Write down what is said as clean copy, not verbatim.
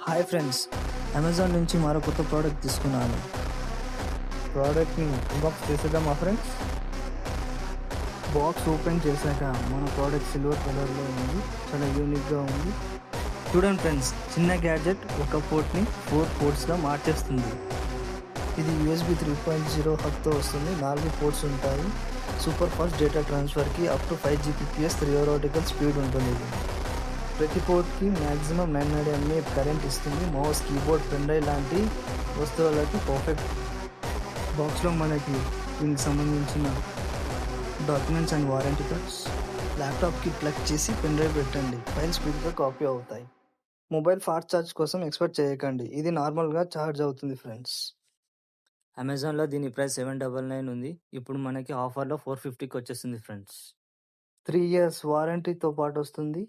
Hi friends, Amazon నుంచి మరో కొత్త ప్రోడక్ట్ తీసుకున్నాను. ప్రోడక్ట్ని అన్బాక్స్ చేసేద్దామా ఫ్రెండ్స్? బాక్స్ ఓపెన్ చేశాక మన ప్రోడక్ట్ సిల్వర్ కలర్లో ఉంది. చాలా యూనిక్గా ఉంది. చూడండి ఫ్రెండ్స్, చిన్న గ్యాడ్జెట్ ఒక పోర్ట్ని 4 పోర్ట్స్గా మార్చేస్తుంది. ఇది USB 3.0 హబ్తో వస్తుంది. 4 పోర్ట్స్ ఉంటాయి. సూపర్ ఫాస్ట్ డేటా ట్రాన్స్ఫర్కి up to 5 Gbps theoretical speed ఉంటుంది. ప్రతి పోర్ట్కి మ్యాక్సిమం 900 mA కరెంట్ ఇస్తుంది. మౌస్, కీబోర్డ్, పెన్ డ్రైవ్ లాంటి వస్తువులకి పర్ఫెక్ట్. బాక్స్లో మనకి దీనికి సంబంధించిన డాక్యుమెంట్స్ అండ్ వారంటీ కార్డ్స్. ల్యాప్టాప్కి ప్లగ్ చేసి పెన్ డ్రైవ్ పెట్టండి, ఫైల్ స్పీడ్గా కాపీ అవుతాయి. మొబైల్ ఫాస్ట్ ఛార్జ్ కోసం ఎక్స్పెక్ట్ చేయకండి, ఇది నార్మల్గా ఛార్జ్ అవుతుంది ఫ్రెండ్స్. అమెజాన్లో దీని ప్రైస్ 799 ఉంది. ఇప్పుడు మనకి ఆఫర్లో 450కి వచ్చేస్తుంది ఫ్రెండ్స్. 3 years వారంటీతో పాటు వస్తుంది.